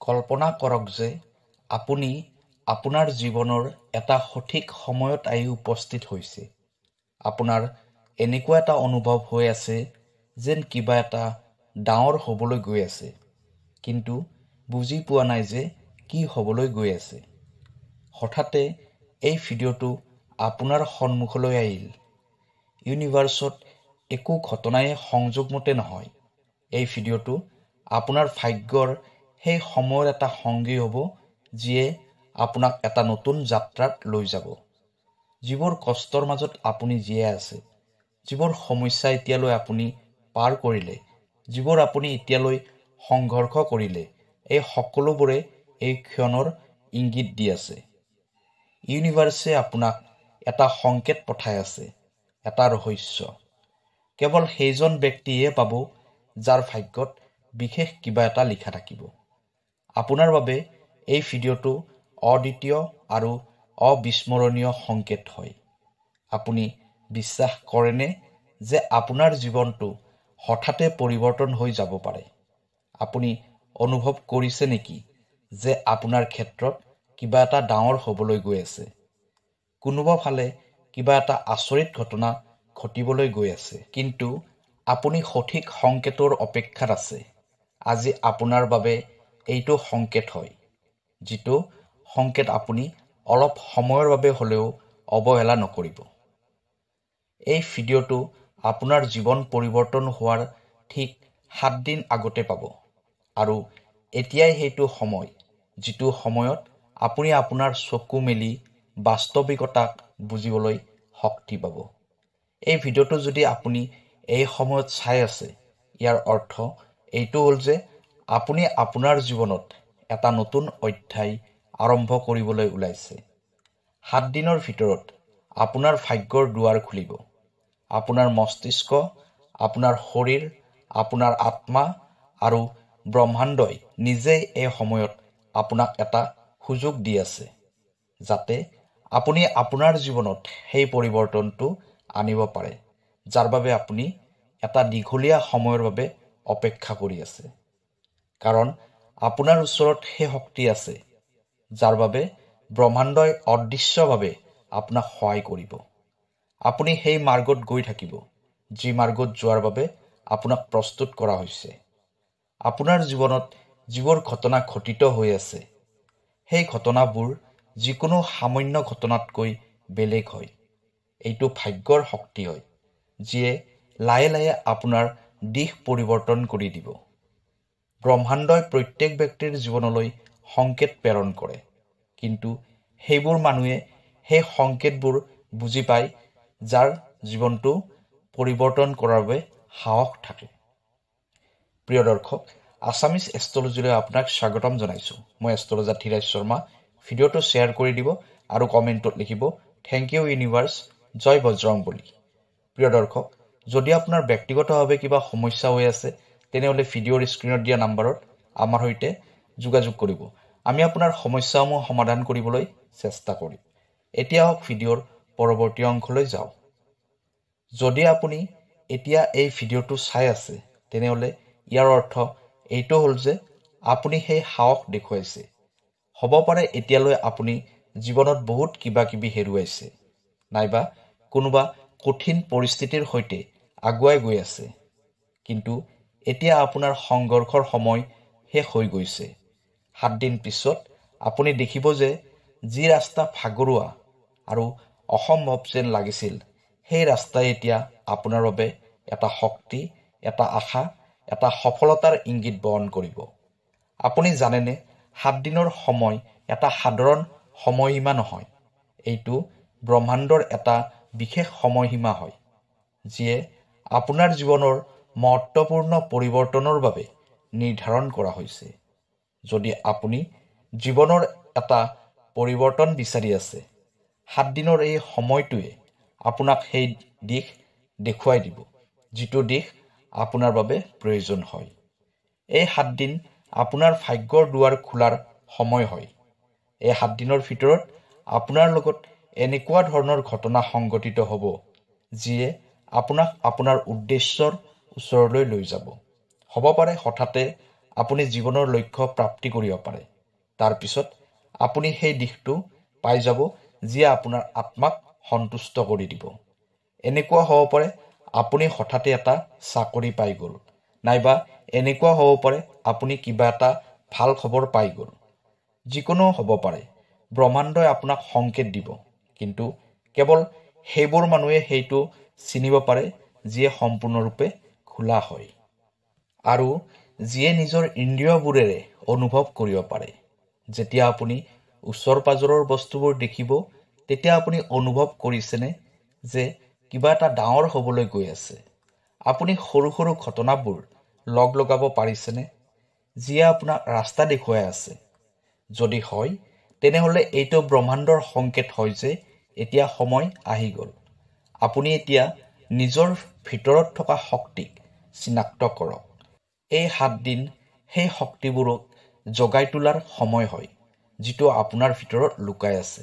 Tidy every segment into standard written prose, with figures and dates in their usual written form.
কল্পনা কৰক যে আপুনি আপোনাৰ জীৱনৰ এটা সঠিক সময়ত আহি উপস্থিত হৈছে। আপোনাৰ এনেকুৱা এটা অনুভৱ হৈ আছে যেন কিবা এটা ডাঙৰ হ'বলৈ গৈ আছে, কিন্তু বুজি পোৱা নাই যে কি হ'বলৈ গৈ আছে। হঠাতে এই ভিডিঅ'টো আপোনাৰ সন্মুখলৈ আহিল। ইউনিভাৰ্ছত একো ঘটনাই সংযোগমতে নহয়। এই ভিডিঅ'টো আপোনাৰ ভাগ্যৰ সেই সময়ৰ এটা সংগী হ'ব, যিয়ে আপোনাক এটা নতুন যাত্ৰাত লৈ যাব। যিবোৰ কষ্টৰ মাজত আপুনি জীয়াই আছে, যিবোৰ সমস্যা এতিয়ালৈ আপুনি পাৰ কৰিলে, যিবোৰ আপুনি এতিয়ালৈ সংঘৰ্ষ কৰিলে, এই সকলোবোৰে এই ক্ষণৰ ইংগিত দি আছে। ইউনিভাৰ্ছে আপোনাক এটা সংকেত পঠাই আছে, এটা ৰহস্য। কেৱল সেইজন ব্যক্তিয়ে পাব যাৰ ভাগ্যত বিশেষ কিবা এটা লিখা থাকিব। আপোনাৰ বাবে এই ভিডিঅ'টো অদ্বিতীয় আৰু অবিস্মৰণীয় সংকেত হয়। আপুনি বিশ্বাস কৰেনে যে আপোনাৰ জীৱনটো হঠাতে পৰিৱৰ্তন হৈ যাব পাৰে? আপুনি অনুভৱ কৰিছে নেকি যে আপোনাৰ ক্ষেত্ৰত কিবা এটা ডাঙৰ হ'বলৈ গৈ আছে? কোনোবা ফালে কিবা এটা আচৰিত ঘটনা ঘটিবলৈ গৈ আছে, কিন্তু আপুনি সঠিক সংকেতৰ অপেক্ষাত আছে। আজি আপোনাৰ বাবে এইটো সংকেত হয়, যিটো সংকেত আপুনি অলপ সময়ৰ বাবে হ'লেও অৱহেলা নকৰিব। এই ভিডিঅ'টো আপোনাৰ জীৱন পৰিৱৰ্তন হোৱাৰ ঠিক 7 দিন আগতে পাব, আৰু এতিয়াই সেইটো সময়, যিটো সময়ত আপুনি আপোনাৰ চকু মেলি বাস্তৱিকতাক বুজিবলৈ শক্তি পাব। এই ভিডিঅ'টো যদি আপুনি এই সময়ত চাই আছে, ইয়াৰ অৰ্থ এইটো হ'ল যে আপুনি আপোনাৰ জীৱনত এটা নতুন অধ্যায় আৰম্ভ কৰিবলৈ ওলাইছে। 7 দিনৰ ভিতৰত আপোনাৰ ভাগ্যৰ দুৱাৰ খুলিব। আপোনাৰ মস্তিষ্ক, আপোনাৰ শৰীৰ, আপোনাৰ আত্মা আৰু ব্ৰহ্মাণ্ডই নিজেই এই সময়ত আপোনাক এটা সুযোগ দি আছে, যাতে আপুনি আপোনাৰ জীৱনত সেই পৰিৱৰ্তনটো আনিব পাৰে, যাৰ বাবে আপুনি এটা দীঘলীয়া সময়ৰ বাবে অপেক্ষা কৰি আছে। কাৰণ আপোনাৰ ওচৰত সেই শক্তি আছে, যাৰ বাবে ব্ৰহ্মাণ্ডই অদৃশ্যভাৱে আপোনাক সহায় কৰিব। আপুনি সেই মাৰ্গত গৈ থাকিব, যি মাৰ্গত যোৱাৰ বাবে আপোনাক প্ৰস্তুত কৰা হৈছে। আপোনাৰ জীৱনত যিবোৰ ঘটনা ঘটিত হৈ আছে, সেই ঘটনাবোৰ যিকোনো সামান্য ঘটনাতকৈ বেলেগ হয়। এইটো ভাগ্যৰ শক্তি হয়, যিয়ে লাহে লাহে আপোনাৰ দিশ পৰিৱৰ্তন কৰি দিব। ব্ৰহ্মাণ্ডই প্ৰত্যেক ব্যক্তিৰ জীৱনলৈ সংকেত প্ৰেৰণ কৰে, কিন্তু সেইবোৰ মানুহে সেই সংকেতবোৰ বুজি পায় যাৰ জীৱনটো পৰিৱৰ্তন কৰাৰ বাবে সাহস থাকে। প্ৰিয় দৰ্শক, আছামিজ এষ্ট্ৰলজিলৈ আপোনাক স্বাগতম জনাইছোঁ। মই এষ্ট্ৰলজাৰ ধীৰাজ শৰ্মা। ভিডিঅ'টো শ্বেয়াৰ কৰি দিব আৰু কমেণ্টত লিখিব, থেংক ইউ ইউনিভাৰ্ছ, জয় বজৰংবলী। প্ৰিয় দৰ্শক, যদি আপোনাৰ ব্যক্তিগতভাৱে কিবা সমস্যা হৈ আছে, তেনেহ'লে ভিডিঅ'ৰ স্ক্ৰীণত দিয়া নাম্বাৰত আমাৰ সৈতে যোগাযোগ কৰিব। আমি আপোনাৰ সমস্যাসমূহ সমাধান কৰিবলৈ চেষ্টা কৰিম। এতিয়া হওক ভিডিঅ'ৰ পৰৱৰ্তী অংশলৈ যাওঁ। যদি আপুনি এতিয়া এই ভিডিঅ'টো চাই আছে, তেনেহ'লে ইয়াৰ অৰ্থ এইটো হ'ল যে আপুনি সেই সাহস দেখুৱাইছে। হ'ব পাৰে এতিয়ালৈ আপুনি জীৱনত বহুত কিবা কিবি হেৰুৱাইছে, নাইবা কোনোবা কঠিন পৰিস্থিতিৰ সৈতে আগুৱাই গৈ আছে, কিন্তু এতিয়া আপোনাৰ সংঘৰ্ষৰ সময় শেষ হৈ গৈছে। 7 দিন পিছত আপুনি দেখিব যে যি ৰাস্তা ভাগৰুৱা আৰু অসম্ভৱ যেন লাগিছিল, সেই ৰাস্তাই এতিয়া আপোনাৰ বাবে এটা শক্তি, এটা আশা, এটা সফলতাৰ ইংগিত বহন কৰিব। আপুনি জানেনে, 7 দিনৰ সময় এটা সাধাৰণ সময়সীমা নহয়। এইটো ব্ৰহ্মাণ্ডৰ এটা বিশেষ সময়সীমা হয়, যিয়ে আপোনাৰ জীৱনৰ মহত্বপূৰ্ণ পৰিৱৰ্তনৰ বাবে নিৰ্ধাৰণ কৰা হৈছে। যদি আপুনি জীৱনৰ এটা পৰিৱৰ্তন বিচাৰি আছে, 7 দিনৰ এই সময়টোৱে আপোনাক সেই দিশ দেখুৱাই দিব, যিটো দিশ আপোনাৰ বাবে প্ৰয়োজন হয়। এই 7 দিন আপোনাৰ ভাগ্যৰ দুৱাৰ খোলাৰ সময় হয়। এই 7 দিনৰ ভিতৰত আপোনাৰ লগত এনেকুৱা ধৰণৰ ঘটনা সংঘটিত হ'ব, যিয়ে আপোনাক আপোনাৰ উদ্দেশ্যৰ ওচৰলৈ লৈ যাব। হ'ব পাৰে হঠাতে আপুনি জীৱনৰ লক্ষ্য প্ৰাপ্তি কৰিব পাৰে। তাৰপিছত আপুনি সেই দিশটো পাই যাব যিয়ে আপোনাৰ আত্মাক সন্তুষ্ট কৰি দিব। এনেকুৱা হ'ব পাৰে আপুনি হঠাতে এটা চাকৰি পাই গ'ল, নাইবা এনেকুৱা হ'ব পাৰে আপুনি কিবা এটা ভাল খবৰ পাই গ'ল। যিকোনো হ'ব পাৰে। ব্ৰহ্মাণ্ডই আপোনাক সংকেত দিব, কিন্তু কেৱল সেইবোৰ মানুহে সেইটো চিনিব পাৰে যিয়ে সম্পূৰ্ণৰূপে খোলা হয় আৰু যিয়ে নিজৰ ইন্দ্ৰিয়বোৰেৰে অনুভৱ কৰিব পাৰে। যেতিয়া আপুনি ওচৰ পাজৰৰ বস্তুবোৰ দেখিব, তেতিয়া আপুনি অনুভৱ কৰিছেনে যে কিবা এটা ডাঙৰ হ'বলৈ গৈ আছে? আপুনি সৰু সৰু ঘটনাবোৰ লগাব পাৰিছেনে যিয়ে আপোনাক ৰাস্তা দেখুৱাই আছে? যদি হয়, তেনেহ'লে এইটো ব্ৰহ্মাণ্ডৰ সংকেত হয় যে এতিয়া সময় আহি গ'ল। আপুনি এতিয়া নিজৰ ভিতৰত থকা শক্তিক চিনাক্ত কৰক। এই 7 দিন সেই শক্তিবোৰক জগাই তোলাৰ সময় হয় যিটো আপোনাৰ ভিতৰত লুকাই আছে।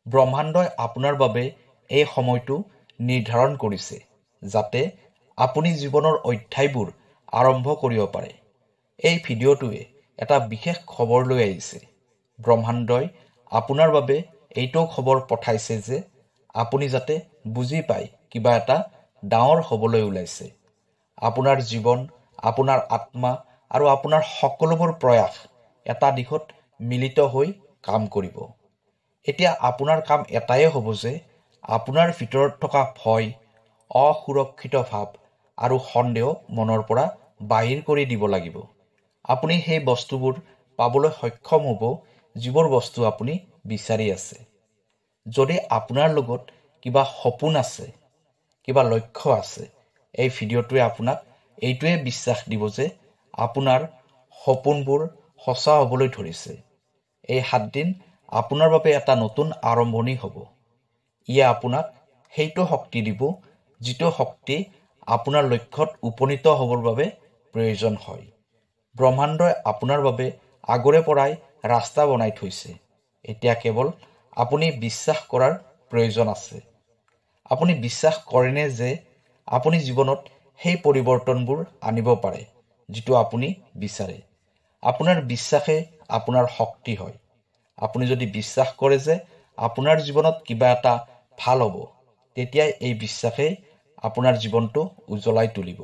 ব্ৰহ্মাণ্ডই আপোনাৰ বাবে এই সময়টো নিৰ্ধাৰণ কৰিছে যাতে আপুনি জীৱনৰ অধ্যায়বোৰ আৰম্ভ কৰিব পাৰে। এই ভিডিঅ'টোৱে এটা বিশেষ খবৰ লৈ আহিছে। ব্ৰহ্মাণ্ডই আপোনাৰ বাবে এইটো খবৰ পঠাইছে যে আপুনি যাতে বুজি পায় কিবা এটা ডাঙৰ হ'বলৈ ওলাইছে। আপোনাৰ জীৱন, আপোনাৰ আত্মা আৰু আপোনাৰ সকলোবোৰ প্ৰয়াস এটা দিশত মিলিত হৈ কাম কৰিব। এতিয়া আপোনাৰ কাম এটাই হ'ব যে আপোনাৰ ভিতৰত থকা ভয়, অসুৰক্ষিত ভাৱ আৰু সন্দেহ মনৰ পৰা বাহিৰ কৰি দিব লাগিব। আপুনি সেই বস্তুবোৰ পাবলৈ সক্ষম হ'ব যিবোৰ বস্তু আপুনি বিচাৰি আছে। যদি আপোনাৰ লগত কিবা সপোন আছে, কিবা লক্ষ্য আছে, এই ভিডিঅ'টোৱে আপোনাক এইটোৱে বিশ্বাস দিব যে আপোনাৰ সপোনবোৰ সঁচা হ'বলৈ ধৰিছে। এই 7 দিন আপোনাৰ বাবে এটা নতুন আৰম্ভণি হ'ব। ইয়ে আপোনাক সেইটো শক্তি দিব যিটো শক্তি আপোনাৰ লক্ষ্যত উপনীত হ'বৰ বাবে প্ৰয়োজন হয়। ব্ৰহ্মাণ্ডই আপোনাৰ বাবে আগৰে পৰাই ৰাস্তা বনাই থৈছে। এতিয়া কেৱল আপুনি বিশ্বাস কৰাৰ প্ৰয়োজন আছে। আপুনি বিশ্বাস কৰেনে যে আপুনি জীৱনত সেই পৰিৱৰ্তনবোৰ আনিব পাৰে যিটো আপুনি বিচাৰে? আপোনাৰ বিশ্বাসে আপোনাৰ শক্তি হয়। আপুনি যদি বিশ্বাস কৰে যে আপোনাৰ জীৱনত কিবা এটা ভাল হ'ব, তেতিয়াই এই বিশ্বাসে আপোনাৰ জীৱনটো উজ্বলাই তুলিব।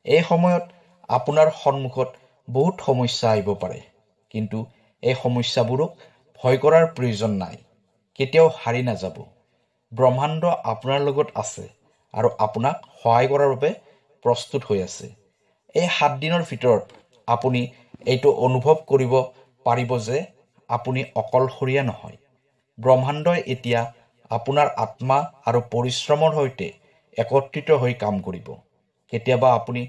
এই সময়ত আপোনাৰ সন্মুখত বহুত সমস্যা আহিব পাৰে, কিন্তু এই সমস্যাবোৰক ভয় কৰাৰ প্ৰয়োজন নাই। কেতিয়াও হাৰি নাযাব। ব্ৰহ্মাণ্ড আপোনাৰ লগত আছে আৰু আপোনাক সহায় কৰাৰ বাবে প্ৰস্তুত হৈ আছে। এই 7 দিনৰ ভিতৰত আপুনি এইটো অনুভৱ কৰিব পাৰিব যে আপুনি অকলশৰীয়া নহয়। ব্ৰহ্মাণ্ডই এতিয়া আপোনাৰ আত্মা আৰু পৰিশ্ৰমৰ সৈতে একত্ৰিত হৈ কাম কৰিব। কেতিয়াবা আপুনি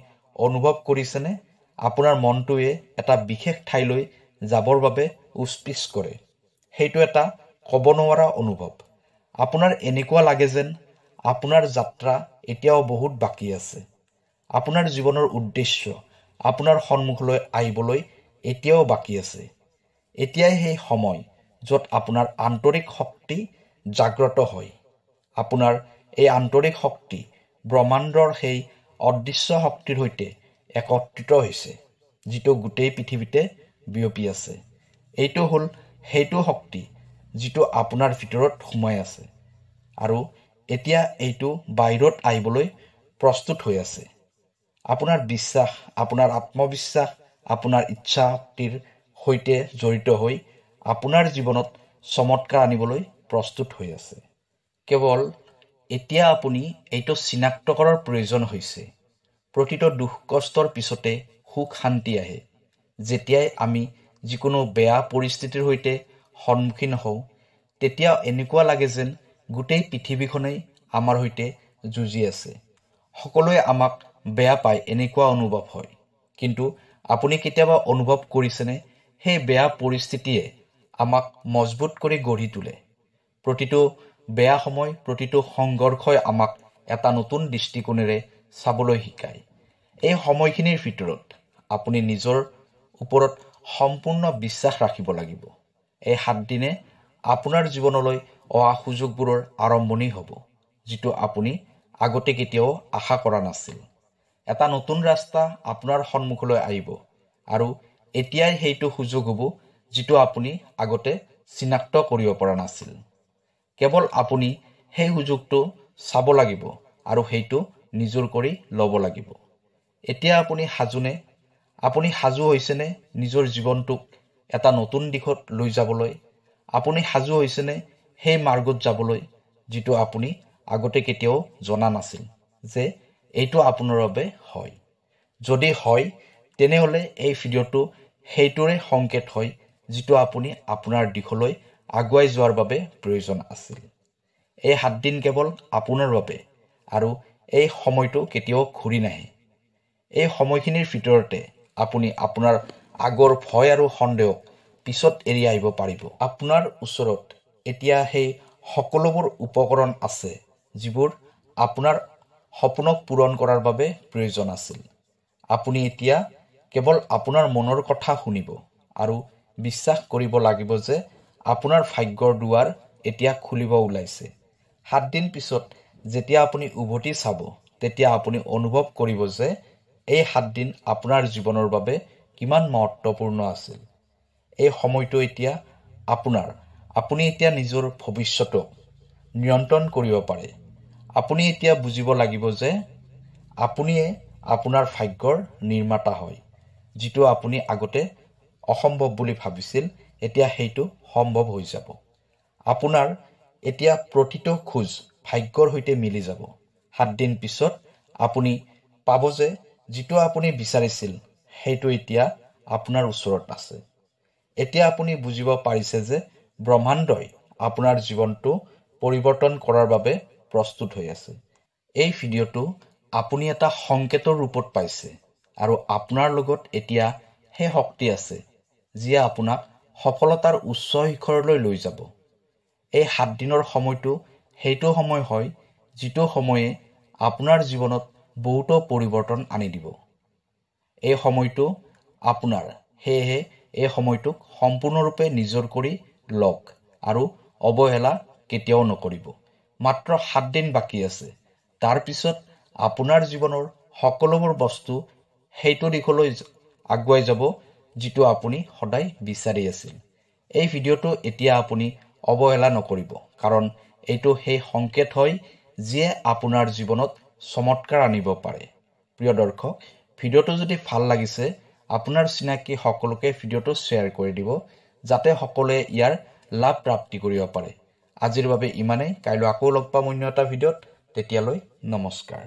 অনুভৱ কৰিছেনে আপোনাৰ মনটোৱে এটা বিশেষ ঠাইলৈ যাবৰ বাবে উচ্পিচ কৰে? সেইটো এটা ক'ব নোৱাৰা অনুভৱ। আপোনাৰ এনেকুৱা লাগে যেন আপোনাৰ যাত্ৰা এতিয়াও বহুত বাকী আছে। আপোনাৰ জীৱনৰ উদ্দেশ্য আপোনাৰ সন্মুখলৈ আহিবলৈ এতিয়াও বাকী আছে। এতিয়াই সেই সময় য'ত আপোনাৰ আন্তৰিক শক্তি জাগ্ৰত হয়। আপোনাৰ এই আন্তৰিক শক্তি ব্ৰহ্মাণ্ডৰ সেই অদৃশ্য শক্তিৰ সৈতে একত্ৰিত হৈছে যিটো গোটেই পৃথিৱীতে বিয়পি আছে। এইটো হ'ল সেইটো শক্তি যিটো আপোনাৰ ভিতৰত সোমাই আছে আৰু এতিয়া এইটো বাহিৰত আহিবলৈ প্ৰস্তুত হৈ আছে। আপোনাৰ বিশ্বাস, আপোনাৰ আত্মবিশ্বাস, আপোনাৰ ইচ্ছা শক্তিৰ সৈতে জড়িত হৈ আপোনাৰ জীৱনত চমৎকাৰ আনিবলৈ প্ৰস্তুত হৈ আছে। কেৱল এতিয়া আপুনি এইটো চিনাক্ত কৰাৰ প্ৰয়োজন হৈছে। প্ৰতিটো দুখ কষ্টৰ পিছতে সুখ শান্তি আহে। যেতিয়াই আমি যিকোনো বেয়া পৰিস্থিতিৰ সৈতে সন্মুখীন হওঁ, তেতিয়া এনেকুৱা লাগে যেন গোটেই পৃথিৱীখনেই আমাৰ সৈতে যুঁজি আছে। সকলোৱে আমাক বেয়া পায় এনেকুৱা অনুভৱ হয়। কিন্তু আপুনি কেতিয়াবা অনুভৱ কৰিছেনে সেই বেয়া পৰিস্থিতিয়ে আমাক মজবুত কৰি গঢ়ি তোলে? প্ৰতিটো বেয়া সময়, প্ৰতিটো সংঘৰ্ষই আমাক এটা নতুন দৃষ্টিকোণেৰে চাবলৈ শিকায়। এই সময়খিনিৰ ভিতৰত আপুনি নিজৰ ওপৰত সম্পূৰ্ণ বিশ্বাস ৰাখিব লাগিব। এই 7 দিনে আপোনাৰ জীৱনলৈ অহা সুযোগবোৰৰ আৰম্ভণি হ'ব যিটো আপুনি আগতে কেতিয়াও আশা কৰা নাছিল। এটা নতুন ৰাস্তা আপোনাৰ সন্মুখলৈ আহিব আৰু এতিয়াই সেইটো সুযোগ হ'ব যিটো আপুনি আগতে চিনাক্ত কৰিব পৰা নাছিল। কেৱল আপুনি সেই সুযোগটো চাব লাগিব আৰু সেইটো নিজৰ কৰি ল'ব লাগিব। এতিয়া আপুনি সাজুনে? আপুনি সাজু হৈছেনে নিজৰ জীৱনটোক এটা নতুন দিশত লৈ যাবলৈ? আপুনি সাজু হৈছেনে সেই মাৰ্গত যাবলৈ যিটো আপুনি আগতে কেতিয়াও জনা নাছিল যে এইটো আপোনাৰ বাবে হয়? যদি হয়, তেনেহ'লে এই ভিডিঅ'টো সেইটোৰে সংকেত হয় যিটো আপুনি আপোনাৰ দিশলৈ আগুৱাই যোৱাৰ বাবে প্ৰয়োজন আছিল। এই 7 দিন কেৱল আপোনাৰ বাবে আৰু এই সময়টো কেতিয়াও ঘূৰি নাহে। এই সময়খিনিৰ ভিতৰতে আপুনি আপোনাৰ আগৰ ভয় আৰু সন্দেহক পিছত এৰি আহিব পাৰিব। আপোনাৰ ওচৰত এতিয়া সেই সকলোবোৰ উপকৰণ আছে যিবোৰ আপোনাৰ সপোনক পূৰণ কৰাৰ বাবে প্ৰয়োজন আছিল। আপুনি এতিয়া কেৱল আপোনাৰ মনৰ কথা শুনিব আৰু বিশ্বাস কৰিব লাগিব যে আপোনাৰ ভাগ্যৰ দুৱাৰ এতিয়া খুলিব ওলাইছে। 7 দিন পিছত যেতিয়া আপুনি উভতি চাব, তেতিয়া আপুনি অনুভৱ কৰিব যে এই 7 দিন আপোনাৰ জীৱনৰ বাবে কিমান মহত্বপূৰ্ণ আছিল। এই সময়টো এতিয়া আপোনাৰ। আপুনি এতিয়া নিজৰ ভৱিষ্যতক নিয়ন্ত্ৰণ কৰিব পাৰে। আপুনি এতিয়া বুজিব লাগিব যে আপুনিয়ে আপোনাৰ ভাগ্যৰ নিৰ্মাতা হয়। যিটো আপুনি আগতে অসম্ভৱ বুলি ভাবিছিল, এতিয়া সেইটো সম্ভৱ হৈ যাব। আপোনাৰ এতিয়া প্ৰতিটো খোজ ভাগ্যৰ সৈতে মিলি যাব। 7 দিন পিছত আপুনি পাব যে যিটো আপুনি বিচাৰিছিল সেইটো এতিয়া আপোনাৰ ওচৰত আছে। এতিয়া আপুনি বুজিব পাৰিছে যে ব্ৰহ্মাণ্ডই আপোনাৰ জীৱনটো পৰিৱৰ্তন কৰাৰ বাবে প্ৰস্তুত হৈ আছে। এই ভিডিঅ'টো আপুনি এটা সংকেতৰ ৰূপত পাইছে আৰু আপোনাৰ লগত এতিয়া সেই শক্তি আছে যিয়ে আপোনাক সফলতাৰ উচ্চ শিখৰলৈ লৈ যাব। এই 7 দিনৰ সময়টো সেইটো সময় হয় যিটো সময়ে আপোনাৰ জীৱনত বহুতো পৰিৱৰ্তন আনি দিব। এই সময়টো আপোনাৰ, সেয়েহে এই সময়টোক সম্পূৰ্ণৰূপে নিজৰ কৰি লওক আৰু অৱহেলা কেতিয়াও নকৰিব। মাত্ৰ 7 দিন বাকী আছে। তাৰ পিছত আপোনাৰ জীৱনৰ সকলোবোৰ বস্তু সেইটো দিশলৈ আগুৱাই যাব যিটো আপুনি সদায় বিচাৰি আছিল। এই ভিডিঅ'টো এতিয়া আপুনি অৱহেলা নকৰিব, কাৰণ এইটো সেই সংকেত হয় যিয়ে আপোনাৰ জীৱনত চমৎকাৰ আনিব পাৰে। প্ৰিয় দৰ্শক, ভিডিঅ'টো যদি ভাল লাগিছে, আপোনাৰ চিনাকি সকলোকে ভিডিঅ'টো শ্বেয়াৰ কৰি দিব যাতে সকলোৱে ইয়াৰ লাভ প্ৰাপ্তি কৰিব পাৰে। আজিৰ বাবে ইমানেই। কাইলৈ আকৌ লগ পাম অন্য এটা ভিডিঅ'ত। তেতিয়ালৈ নমস্কাৰ।